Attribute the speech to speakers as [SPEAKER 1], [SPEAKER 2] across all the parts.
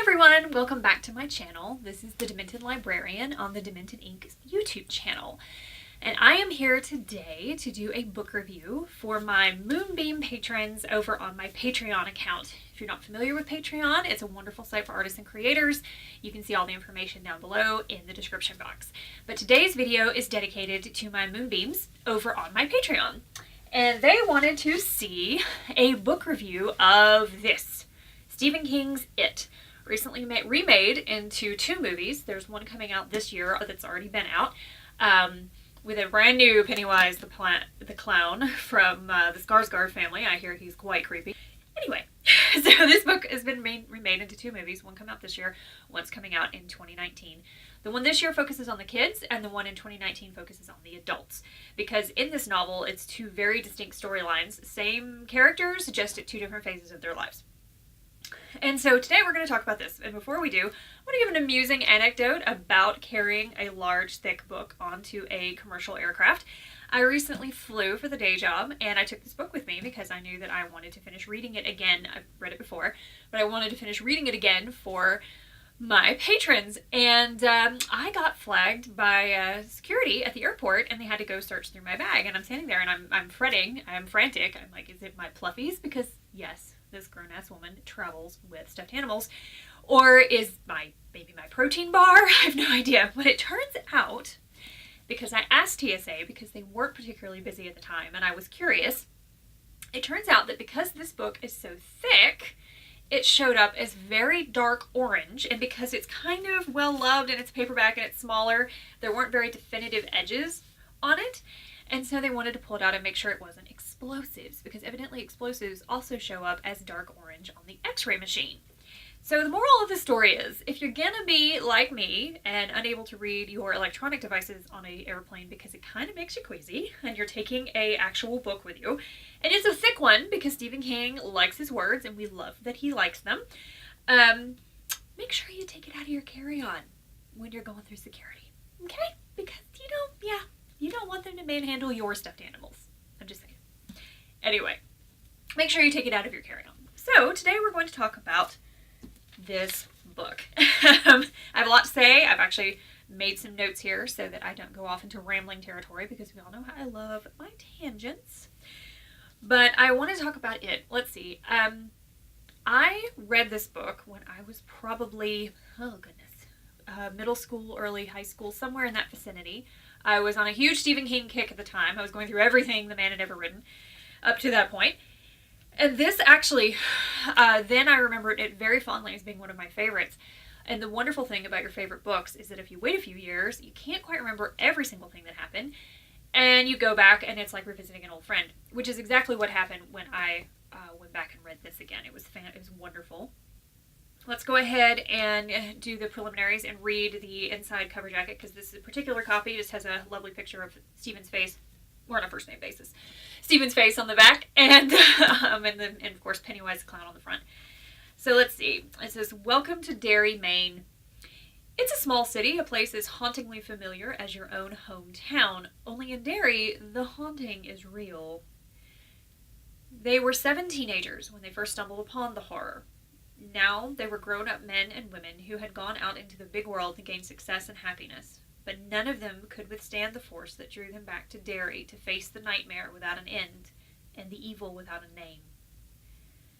[SPEAKER 1] everyone, welcome back to my channel. This is the Demented Librarian on the Demented Inc. YouTube channel. And I am here today to do a book review for my Moonbeam patrons over on my Patreon account. If you're not familiar with Patreon, it's a wonderful site for artists and creators. You can see all the information down below in the description box. But today's video is dedicated to my Moonbeams over on my Patreon. And they wanted to see a book review of this, Stephen King's It. Recently remade into 2 movies. There's one coming out this year that's already been out, with a brand new Pennywise the Clown from the Skarsgård family. I hear he's quite creepy. Anyway, so this book has been remade into 2 movies. One come out this year, one's coming out in 2019. The one this year focuses on the kids, and the one in 2019 focuses on the adults. Because in this novel, it's 2 very distinct storylines, same characters, just at 2 different phases of their lives. And so today we're going to talk about this. And before we do, I want to give an amusing anecdote about carrying a large, thick book onto a commercial aircraft. I recently flew for the day job, and I took this book with me because I knew that I wanted to finish reading it again. I've read it before, but I wanted to finish reading it again for my patrons. And I got flagged by security at the airport, and they had to go search through my bag. And I'm standing there, and I'm fretting. I'm frantic. I'm like, is it my fluffies? Because, yes, this grown-ass woman travels with stuffed animals. Or is maybe my protein bar? I have no idea. But it turns out, because I asked TSA, because they weren't particularly busy at the time, and I was curious, it turns out that because this book is so thick, it showed up as very dark orange, and because it's kind of well-loved and it's paperback and it's smaller, there weren't very definitive edges on it. And so they wanted to pull it out and make sure it wasn't explosives, because evidently explosives also show up as dark orange on the x-ray machine. So the moral of the story is, if you're gonna be like me and unable to read your electronic devices on an airplane because it kind of makes you queasy, and you're taking an actual book with you, and it's a thick one because Stephen King likes his words and we love that he likes them, make sure you take it out of your carry-on when you're going through security, okay? Because you don't want them to manhandle your stuffed animals. I'm just saying. Anyway, make sure you take it out of your carry-on. So today we're going to talk about this book. I have a lot to say. I've actually made some notes here so that I don't go off into rambling territory, because we all know how I love my tangents. But I want to talk about it. Let's see. I read this book when I was probably, middle school, early high school, somewhere in that vicinity. I was on a huge Stephen King kick at the time. I was going through everything the man had ever written up to that point. And this actually, then I remembered it very fondly as being one of my favorites. And the wonderful thing about your favorite books is that if you wait a few years, you can't quite remember every single thing that happened. And you go back and it's like revisiting an old friend, which is exactly what happened when I went back and read this again. It was wonderful. Let's go ahead and do the preliminaries and read the inside cover jacket, because this particular copy just has a lovely picture of Stephen's face. We're on a first name basis. Stephen's face on the back, and and of course Pennywise the Clown on the front. So let's see. It says, "Welcome to Derry, Maine. It's a small city, a place as hauntingly familiar as your own hometown. Only in Derry, the haunting is real." They were 7 teenagers when they first stumbled upon the horror. Now they were grown-up men and women who had gone out into the big world to gain success and happiness. But none of them could withstand the force that drew them back to Derry to face the nightmare without an end and the evil without a name.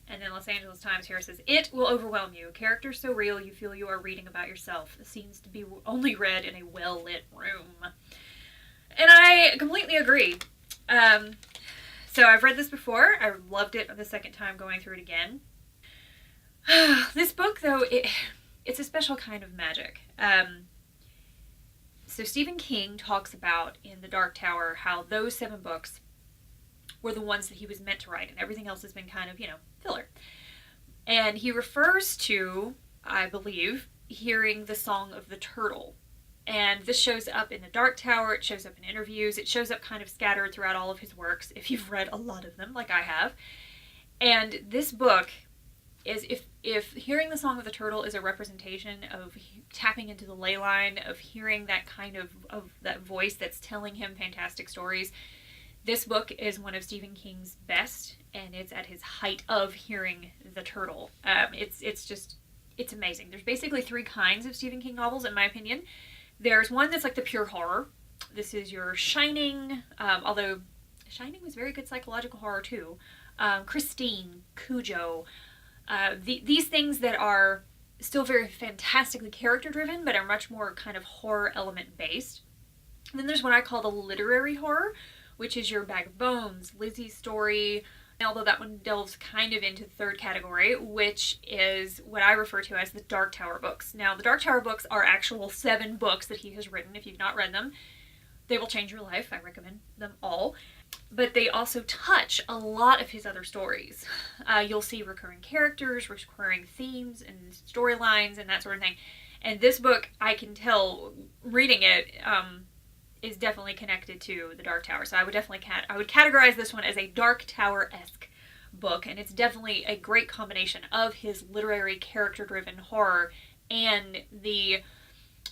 [SPEAKER 1] And then Los Angeles Times here says, "It will overwhelm you. Characters so real you feel you are reading about yourself. Scenes to be only read in a well-lit room." And I completely agree. So I've read this before. I loved it the second time going through it again. This book, though, it's a special kind of magic. So Stephen King talks about in The Dark Tower how those 7 books were the ones that he was meant to write, and everything else has been kind of, filler. And he refers to, I believe, hearing the song of the turtle. And this shows up in The Dark Tower, it shows up in interviews, it shows up kind of scattered throughout all of his works, if you've read a lot of them, like I have. And this book is, if hearing the song of the turtle is a representation of tapping into the ley line, of hearing that kind of that voice that's telling him fantastic stories, this book is one of Stephen King's best, and it's at his height of hearing the turtle. It's just It's amazing. There's basically three kinds of Stephen King novels, in my opinion. There's one that's like the pure horror. This is your Shining, although Shining was very good psychological horror too. Christine, Cujo, these things that are still very fantastically character driven, but are much more kind of horror element based. And then there's what I call the literary horror, which is your Bag of Bones, Lizzie's Story, although that one delves kind of into the third category, which is what I refer to as the Dark Tower books. Now, the Dark Tower books are actual 7 books that he has written. If you've not read them, they will change your life. I recommend them all. But they also touch a lot of his other stories. You'll see recurring characters, recurring themes, and storylines, and that sort of thing. And this book, I can tell, reading it, is definitely connected to the Dark Tower. So I would definitely I would categorize this one as a Dark Tower-esque book, and it's definitely a great combination of his literary character-driven horror and the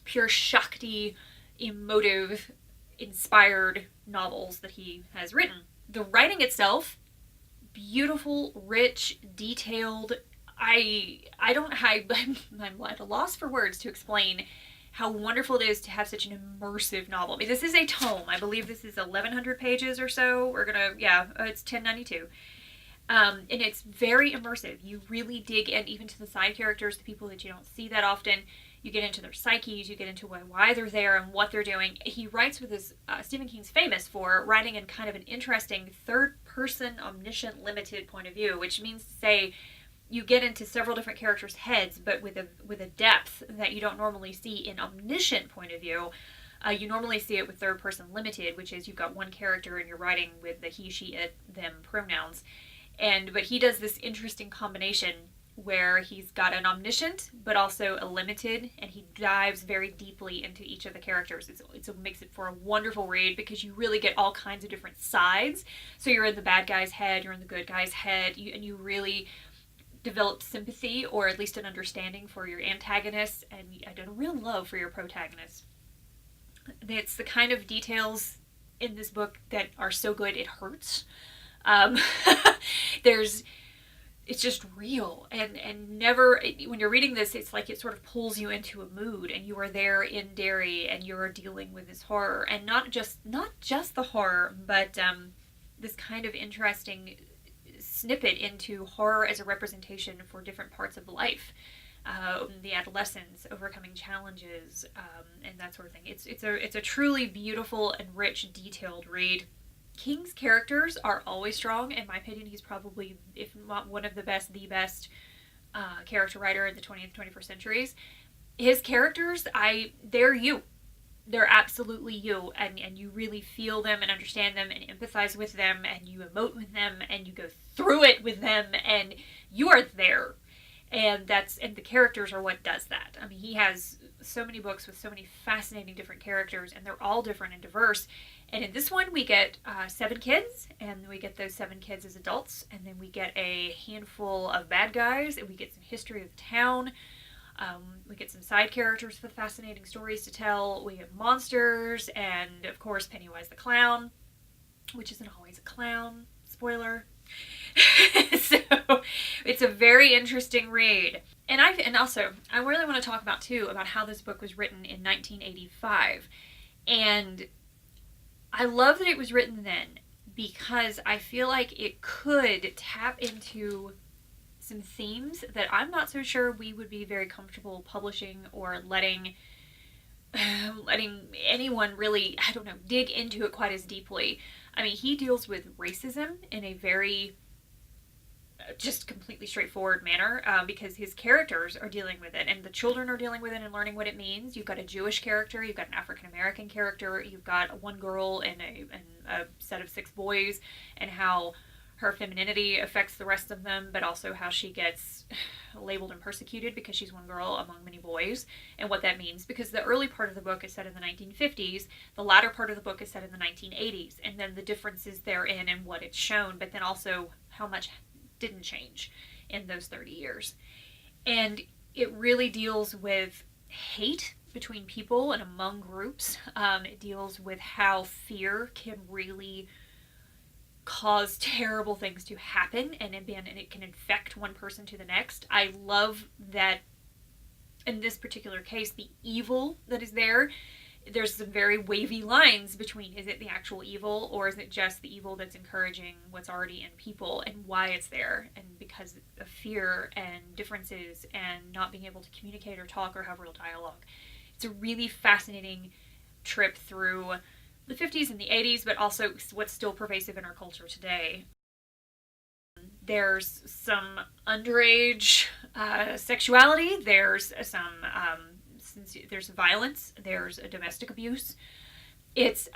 [SPEAKER 1] pure Shakti, emotive, inspired novels that he has written. The writing itself, beautiful, rich, detailed. I'm at a loss for words to explain how wonderful it is to have such an immersive novel. I mean, this is a tome. I believe this is 1,100 pages or so. It's 1092. And it's very immersive. You really dig in even to the side characters, the people that you don't see that often. You get into their psyches, you get into why they're there and what they're doing. He writes with this, Stephen King's famous for writing in kind of an interesting third-person, omniscient, limited point of view, which means to say you get into several different characters' heads, but with a depth that you don't normally see in omniscient point of view. You normally see it with third-person limited, which is you've got one character and you're writing with the he, she, it, them pronouns. But he does this interesting combination where he's got an omniscient, but also a limited, and he dives very deeply into each of the characters. It makes it for a wonderful read because you really get all kinds of different sides. So you're in the bad guy's head, you're in the good guy's head, and you really develop sympathy, or at least an understanding for your antagonists, and a real love for your protagonists. It's the kind of details in this book that are so good it hurts. It's just real, and never, when you're reading this, it's like it sort of pulls you into a mood, and you are there in Derry, and you're dealing with this horror, and not just the horror, but this kind of interesting snippet into horror as a representation for different parts of life, the adolescence, overcoming challenges, and that sort of thing. It's a truly beautiful and rich, detailed read. King's characters are always strong. In my opinion, he's probably, if not one of the best character writer in the 20th, 21st centuries. His characters, they're you. They're absolutely you, and you really feel them and understand them and empathize with them, and you emote with them, and you go through it with them, and you are there. And the characters are what does that. I mean, he has so many books with so many fascinating different characters, and they're all different and diverse. And in this one, we get 7 kids, and we get those 7 kids as adults, and then we get a handful of bad guys, and we get some history of the town. We get some side characters with fascinating stories to tell. We get monsters, and of course Pennywise the Clown, which isn't always a clown. Spoiler. So it's a very interesting read. And also I really want to talk about too about how this book was written in 1985. And I love that it was written then because I feel like it could tap into some themes that I'm not so sure we would be very comfortable publishing or letting anyone really, dig into it quite as deeply. I mean, he deals with racism in a very just completely straightforward manner because his characters are dealing with it, and the children are dealing with it and learning what it means. You've got a Jewish character, you've got an African American character, you've got one girl and a set of 6 boys, and how her femininity affects the rest of them, but also how she gets labeled and persecuted because she's one girl among many boys, and what that means. Because the early part of the book is set in the 1950s, the latter part of the book is set in the 1980s, and then the differences therein and what it's shown, but then also how much didn't change in those 30 years. And it really deals with hate between people and among groups. It deals with how fear can really cause terrible things to happen, and it can infect one person to the next. I love that in this particular case, the evil that is there, there's some very wavy lines between, is it the actual evil, or is it just the evil that's encouraging what's already in people, and why it's there, and because of fear and differences and not being able to communicate or talk or have real dialogue. It's a really fascinating trip through the 50s and the 80s, but also what's still pervasive in our culture today. There's some underage sexuality. There's some there's violence. There's a domestic abuse. It's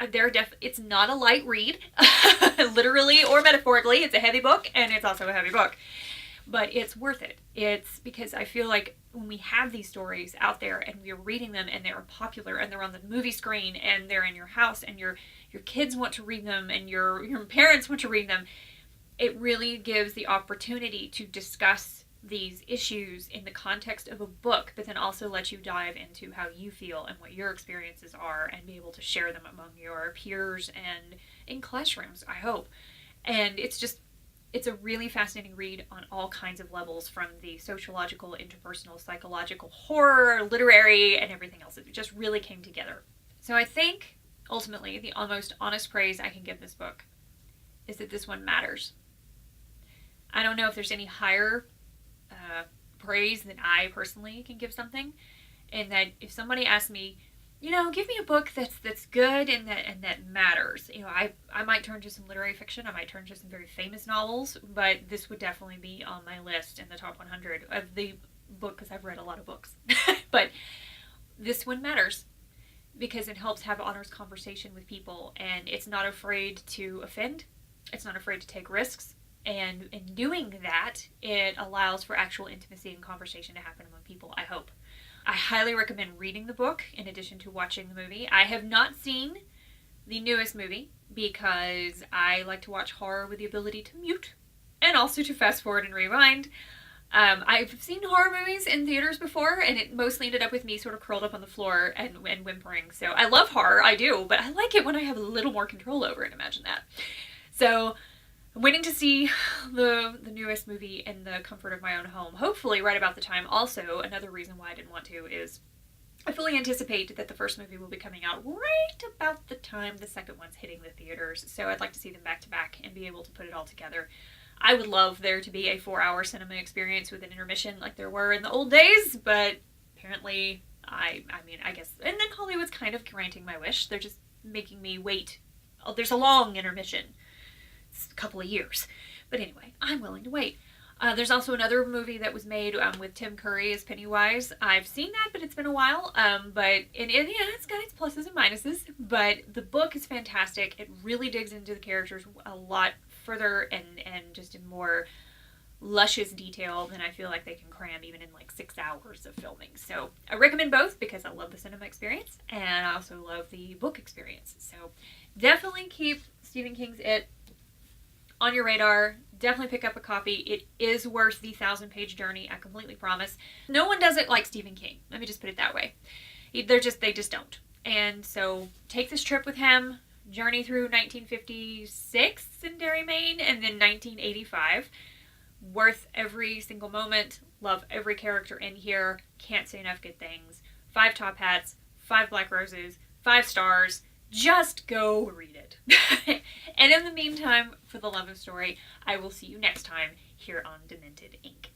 [SPEAKER 1] not a light read, literally or metaphorically. It's a heavy book, and it's also a heavy book, but it's worth it. It's because I feel like when we have these stories out there and we're reading them and they're popular and they're on the movie screen and they're in your house and your kids want to read them and your parents want to read them, it really gives the opportunity to discuss these issues in the context of a book, but then also let you dive into how you feel and what your experiences are and be able to share them among your peers and in classrooms, I hope. And it's a really fascinating read on all kinds of levels, from the sociological, interpersonal, psychological, horror, literary, and everything else. It just really came together. So I think, ultimately, the almost honest praise I can give this book is that this one matters. I don't know if there's any higher praise than I personally can give something, and that if somebody asks me, give me a book that's good and that matters, I might turn to some literary fiction, I might turn to some very famous novels, but this would definitely be on my list in the top 100 of the book, because I've read a lot of books. But this one matters because it helps have honest conversation with people, and it's not afraid to offend, it's not afraid to take risks. And in doing that, it allows for actual intimacy and conversation to happen among people, I hope. I highly recommend reading the book in addition to watching the movie. I have not seen the newest movie because I like to watch horror with the ability to mute and also to fast forward and rewind. I've seen horror movies in theaters before, and it mostly ended up with me sort of curled up on the floor and whimpering. So I love horror, I do, but I like it when I have a little more control over it, imagine that. So I'm waiting to see the newest movie in the comfort of my own home, hopefully right about the time. Also, another reason why I didn't want to is I fully anticipate that the first movie will be coming out right about the time the second one's hitting the theaters, so I'd like to see them back to back and be able to put it all together. I would love there to be a 4-hour cinema experience with an intermission like there were in the old days, but apparently, I guess, and then Hollywood's kind of granting my wish. They're just making me wait. Oh, there's a long intermission. A couple of years, but anyway, I'm willing to wait. There's also another movie that was made with Tim Curry as Pennywise. I've seen that, but it's been a while. But it's got its pluses and minuses. But the book is fantastic. It really digs into the characters a lot further and just in more luscious detail than I feel like they can cram even in like 6 hours of filming. So I recommend both because I love the cinema experience and I also love the book experience. So definitely keep Stephen King's It on your radar. Definitely pick up a copy. It is worth the 1,000-page journey, I completely promise. No one does it like Stephen King. Let me just put it that way. They just don't. And so take this trip with him, journey through 1956 in Derry, Maine, and then 1985. Worth every single moment. Love every character in here. Can't say enough good things. 5 top hats, 5 black roses, 5 stars. Just go read it. And in the meantime, for the love of story, I will see you next time here on Demented Inc.